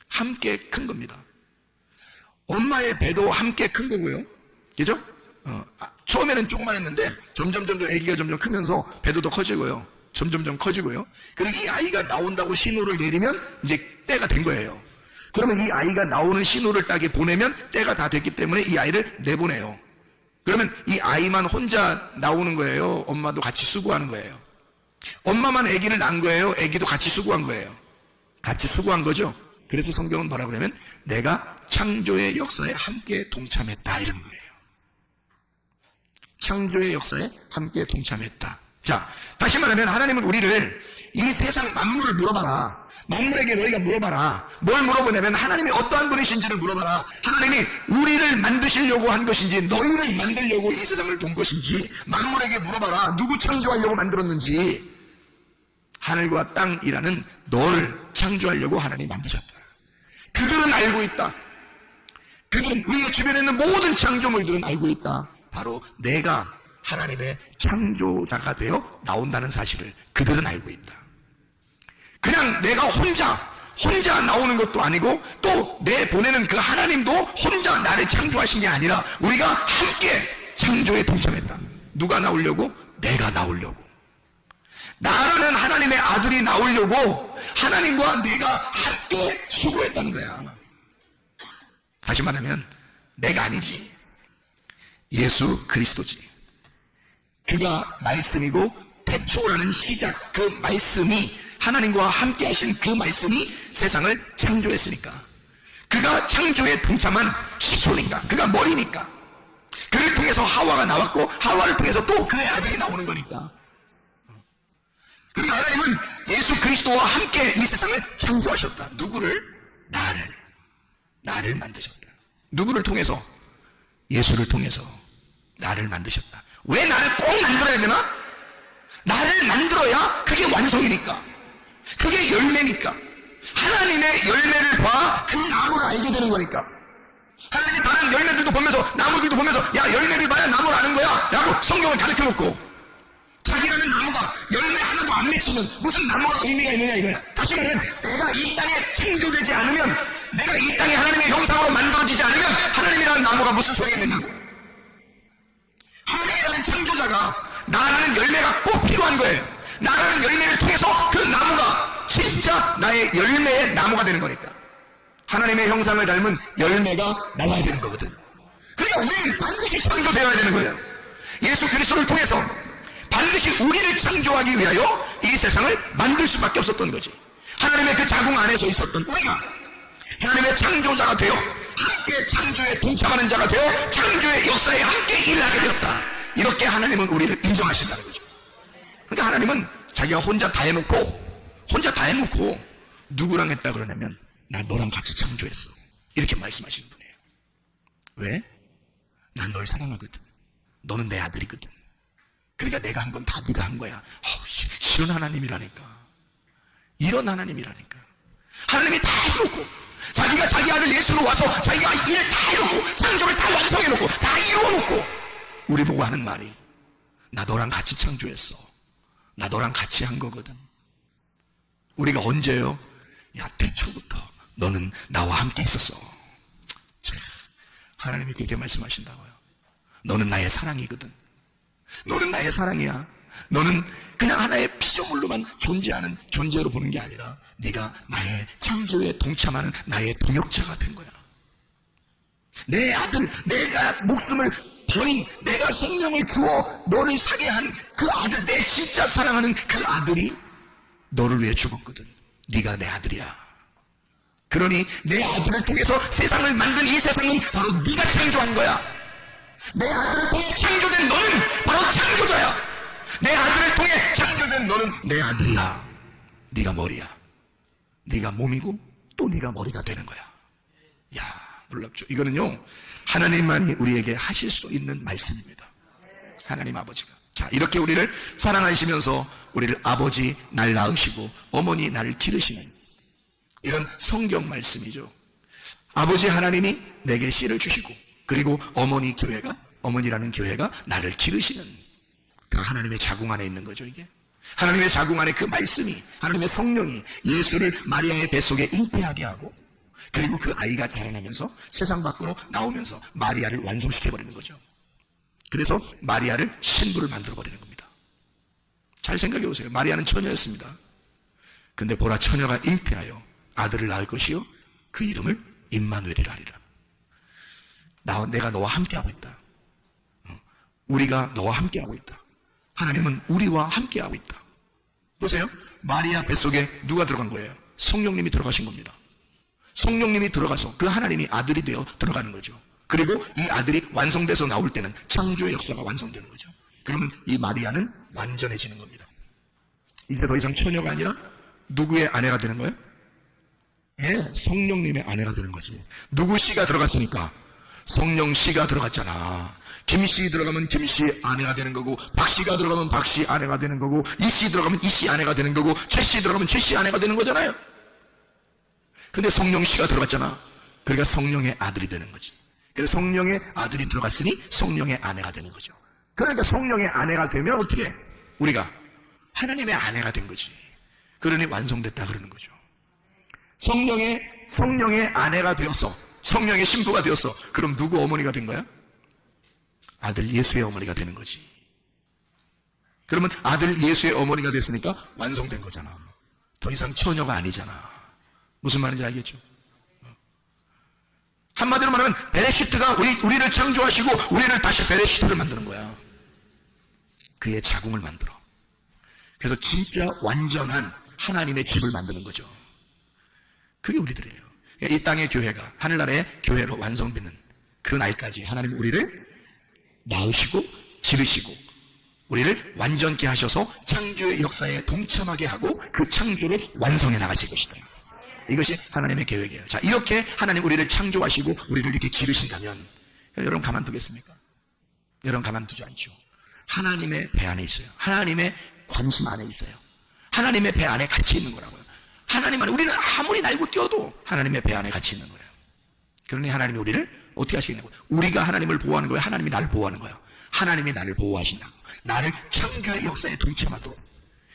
함께 큰 겁니다. 엄마의 배도 함께 큰 거고요. 그죠? 처음에는 조그만 했는데 점점 아기가 점점 크면서 배도 더 커지고요. 점점 커지고요. 그리고 이 아이가 나온다고 신호를 내리면 이제 때가 된 거예요. 그러면 이 아이가 나오는 신호를 딱에 보내면 때가 다 됐기 때문에 이 아이를 내보내요. 그러면 이 아이만 혼자 나오는 거예요? 엄마도 같이 수고하는 거예요? 엄마만 아기를 낳은 거예요? 아기도 같이 수고한 거예요? 같이 수고한 거죠? 그래서 성경은 뭐라 그러면 내가 창조의 역사에 함께 동참했다 이런 거예요. 창조의 역사에 함께 동참했다. 자, 다시 말하면 하나님은 우리를 이 세상 만물을 물어봐라. 만물에게 너희가 물어봐라. 뭘 물어보냐면 하나님이 어떠한 분이신지를 물어봐라. 하나님이 우리를 만드시려고 한 것인지 너희를 만들려고 이 세상을 돈 것인지 만물에게 물어봐라. 누구 창조하려고 만들었는지. 하늘과 땅이라는 널 창조하려고 하나님이 만드셨다. 그들은 알고 있다. 그들은 우리의 주변에 있는 모든 창조물들은 알고 있다. 바로 내가 하나님의 창조자가 되어 나온다는 사실을 그들은 알고 있다. 그냥 내가 혼자 나오는 것도 아니고 또 내 보내는 그 하나님도 혼자 나를 창조하신 게 아니라 우리가 함께 창조에 동참했다. 누가 나오려고? 내가 나오려고. 나라는 하나님의 아들이 나오려고 하나님과 내가 함께 수고했다는 거야. 다시 말하면 내가 아니지. 예수 그리스도지. 그가 말씀이고 태초라는 시작 그 말씀이 하나님과 함께 하신 그 말씀이 세상을 창조했으니까 그가 창조에 동참한 시초니까 그가 머리니까 그를 통해서 하와가 나왔고 하와를 통해서 또 그의 아들이 나오는 거니까 그리고 하나님은 예수 그리스도와 함께 이 세상을 창조하셨다. 누구를? 나를 만드셨다. 누구를 통해서? 예수를 통해서 나를 만드셨다. 왜 나를 꼭 만들어야 되나? 나를 만들어야 그게 완성이니까. 그게 열매니까. 하나님의 열매를 봐 그 나무를 알게 되는 거니까. 하나님이 다른 열매들도 보면서 나무들도 보면서 야 열매를 봐야 나무를 아는 거야 라고 성경을 가르쳐 놓고 자기라는 나무가 열매 하나도 안 맺히면 무슨 나무가 의미가 있느냐 이거야. 다시 말하면 내가 이 땅에 창조되지 않으면 내가 이 땅에 하나님의 형상으로 만들어지지 않으면 하나님이라는 나무가 무슨 소리가 있느냐고. 하나님이라는 창조자가 나라는 열매가 꼭 필요한 거예요. 나라는 열매를 통해서 그 나무가 진짜 나의 열매의 나무가 되는 거니까. 하나님의 형상을 닮은 열매가 나와야 되는 거거든. 그러니까 우리는 반드시 창조되어야 되는 거예요. 예수 그리스도를 통해서 반드시 우리를 창조하기 위하여 이 세상을 만들 수밖에 없었던 거지. 하나님의 그 자궁 안에서 있었던 우리가 하나님의 창조자가 되어 함께 창조에 동참하는 자가 되어 창조의 역사에 함께 일을 하게 되었다. 이렇게 하나님은 우리를 인정하신다는 거죠. 그러니까 하나님은 자기가 혼자 다 해놓고 누구랑 했다 그러냐면 나 너랑 같이 창조했어. 이렇게 말씀하시는 분이에요. 왜? 난 널 사랑하거든. 너는 내 아들이거든. 그러니까 내가 한 건 다 네가 한 거야. 이런 하나님이라니까. 이런 하나님이라니까. 하나님이 다 해놓고, 자기가 자기 아들 예수로 와서 자기가 일을 다 해놓고, 창조를 다 완성해놓고, 다 이루어놓고, 우리 보고 하는 말이, 나 너랑 같이 창조했어. 나 너랑 같이 한 거거든. 우리가 언제요? 야, 태초부터 너는 나와 함께 있었어. 하나님이 그렇게 말씀하신다고요. 너는 나의 사랑이거든. 너는 나의 사랑이야. 너는 그냥 하나의 피조물로만 존재하는 존재로 보는 게 아니라 네가 나의 창조에 동참하는 나의 동역자가 된 거야. 내 아들, 내가 목숨을 버린, 내가 생명을 주어 너를 사게 한 그 아들, 내 진짜 사랑하는 그 아들이 너를 위해 죽었거든. 네가 내 아들이야. 그러니 내 아들을 통해서 세상을 만든 이 세상은 바로 네가 창조한 거야. 내 아들을 통해 창조된 너는 바로 창조자야. 내 아들을 통해 창조된 너는 내 아들이야. 네가 머리야. 네가 몸이고 또 네가 머리가 되는 거야. 야, 놀랍죠. 이거는요, 하나님만이 우리에게 하실 수 있는 말씀입니다. 하나님 아버지가. 자, 이렇게 우리를 사랑하시면서 우리를 아버지 날 낳으시고 어머니 나를 기르시는 이런 성경 말씀이죠. 아버지 하나님이 내게 씨를 주시고, 그리고 어머니 교회가, 어머니라는 교회가 나를 기르시는 그 하나님의 자궁 안에 있는 거죠. 이게 하나님의 자궁 안에 그 말씀이, 하나님의 성령이 예수를 마리아의 뱃속에 잉태하게 하고, 그리고 그 아이가 자라나면서 세상 밖으로 나오면서 마리아를 완성시켜버리는 거죠. 그래서 마리아를 신부를 만들어버리는 겁니다. 잘 생각해 보세요. 마리아는 처녀였습니다. 근데 보라, 처녀가 잉태하여 아들을 낳을 것이요 그 이름을 임마누엘이라 하리라. 내가 너와 함께하고 있다. 우리가 너와 함께하고 있다. 하나님은 우리와 함께하고 있다. 보세요. 마리아 뱃속에 누가 들어간 거예요? 성령님이 들어가신 겁니다. 성령님이 들어가서 그 하나님이 아들이 되어 들어가는 거죠. 그리고 이 아들이 완성돼서 나올 때는 창조의 역사가 완성되는 거죠. 그러면 이 마리아는 완전해지는 겁니다. 이제 더 이상 처녀가 아니라 누구의 아내가 되는 거예요? 예, 성령님의 아내가 되는 거지. 누구 씨가 들어갔으니까? 성령 씨가 들어갔잖아. 김 씨 들어가면 김 씨 아내가 되는 거고, 박 씨가 들어가면 박 씨 아내가 되는 거고, 이 씨 들어가면 이 씨 아내가 되는 거고, 최 씨 들어가면 최 씨 아내가 되는 거잖아요. 근데 성령 씨가 들어갔잖아. 그러니까 성령의 아들이 되는 거지. 그래서 성령의 아들이 들어갔으니 성령의 아내가 되는 거죠. 그러니까 성령의 아내가 되면 어떻게 해? 우리가 하나님의 아내가 된 거지. 그러니 완성됐다 그러는 거죠. 성령의 아내가 되었어. 성령의 신부가 되었어. 그럼 누구 어머니가 된 거야? 아들 예수의 어머니가 되는 거지. 그러면 아들 예수의 어머니가 됐으니까 완성된 거잖아. 더 이상 처녀가 아니잖아. 무슨 말인지 알겠죠? 한마디로 말하면 베레시트가 우리를 창조하시고 우리를 다시 베레시트를 만드는 거야. 그의 자궁을 만들어. 그래서 진짜 완전한 하나님의 집을 만드는 거죠. 그게 우리들이에요. 이 땅의 교회가 하늘나라의 교회로 완성되는 그 날까지 하나님 우리를 낳으시고 기르시고 우리를 완전케 하셔서 창조의 역사에 동참하게 하고 그 창조를 완성해 나가실 것이다. 이것이 하나님의 계획이에요. 자, 이렇게 하나님 우리를 창조하시고 우리를 이렇게 기르신다면 여러분 가만두겠습니까? 여러분 가만두지 않죠. 하나님의 배 안에 있어요. 하나님의 관심 안에 있어요. 하나님의 배 안에 같이 있는 거라고요. 하나님 안에 우리는 아무리 날고 뛰어도 하나님의 배 안에 같이 있는 거예요. 그러니 하나님이 우리를 어떻게 하시겠냐고요? 우리가 하나님을 보호하는 거예요? 하나님이 나를 보호하는 거예요? 하나님이 나를 보호하신다고. 나를 창조의 역사에 동참하도록.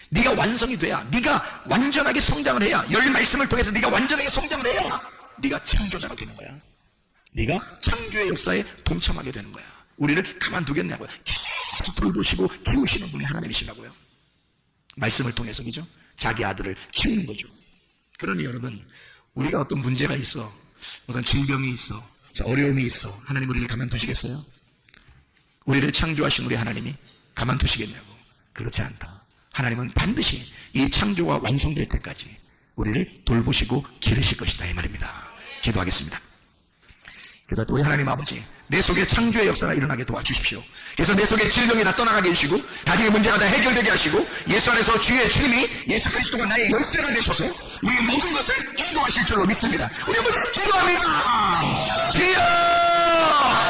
네가 완성이 돼야, 네가 완전하게 성장을 해야, 열 말씀을 통해서 네가 완전하게 성장을 해야 네가 창조자가 되는 거야. 네가 창조의 역사에 동참하게 되는 거야. 우리를 가만두겠냐고요. 계속 돌보시고 키우시는 분이 하나님이시라고요. 말씀을 통해서, 그죠? 자기 아들을 키우는 거죠. 그러니 여러분, 우리가 어떤 문제가 있어, 어떤 질병이 있어, 어려움이 있어, 하나님 우리를 가만두시겠어요? 우리를 창조하신 우리 하나님이 가만두시겠냐고. 그렇지 않다. 하나님은 반드시 이 창조가 완성될 때까지 우리를 돌보시고 기르실 것이다, 이 말입니다. 기도하겠습니다. 그래서 우리 하나님 아버지, 내 속에 창조의 역사가 일어나게 도와주십시오. 그래서 내 속에 질병이 다 떠나가게 해주시고, 가정의 문제가 다 해결되게 하시고, 예수 안에서 주의 주님이 예수 그리스도가 나의 열쇠가 되셔서 우리의 모든 것을 인도하실 줄로 믿습니다. 우리 한번 기도합니다. 주여!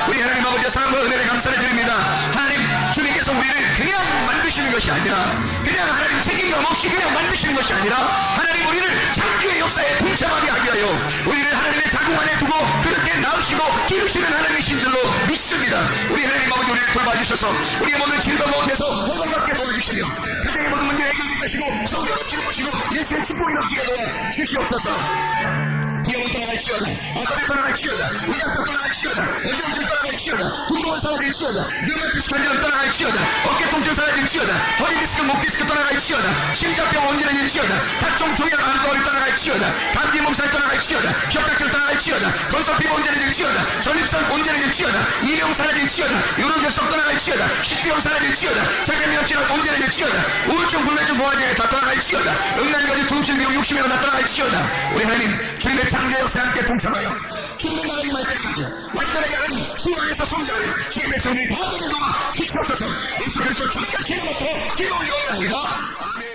우리 하나님 아버지의 사랑과 은혜를 감사를 드립니다. 하나님, 주님께서 우리를 그냥 만드시는 것이 아니라, 그냥 하나님 책임감 없이 그냥 만드시는 것이 아니라, 하나님 우리를 창조의 역사에 동참하게 하게 하여 우리를 하나님의 자궁 안에 두고 그렇게 낳으시고 기르시는 하나님이신 줄로 믿습니다. 우리 하나님 아버지, 우리를 돌봐주셔서 우리의 모든 질병 가운데서 회복받게 도와주시며, 가정의 모든 문제 해결해 주시고, 성경을 기르시고 예수의 축복이 넘치게 도와 주시옵소서. 기업을 떠나갈지어다, 아까를 떠나갈지어다, 의학도 떠나갈지어다, 어지럼증 떠나갈지어다, 운동한 사라질지어다, 류마티스 관절은 떠나갈지어다, 어깨 통증 사라질지어다, 허리 디스크, 목 디스크 떠나갈지어다, 심장병 온전해질지어다, 각종 종양 암거리 떠나갈지어다, 감기 몸살 떠나갈지어다, 협착증 떠나갈지어다, 건설 피부 온전해질지어다, 전립선 온전해질지어다, 이명 사라질지어다, 요로결석 떠나갈지어다, 식비염 사라질지어다, 혈액면 질환 온전해질지어다, 우울증, 불면증, 고환증 다 떠나갈지어다, 음란거리, 두음실, 미용, 욕심이나 다 떠나갈지어다. 우리 하나님, 주님의 창조의 역사에 함께 동참하여 주님의 나라에 임할 때까지 완전하게 하나님 주 안에서 성장하는 주님의 성령이 다 되게 도와 주시옵소서. 예수 그리스도 주님과 지혜로부터 기도 올리옵나이다.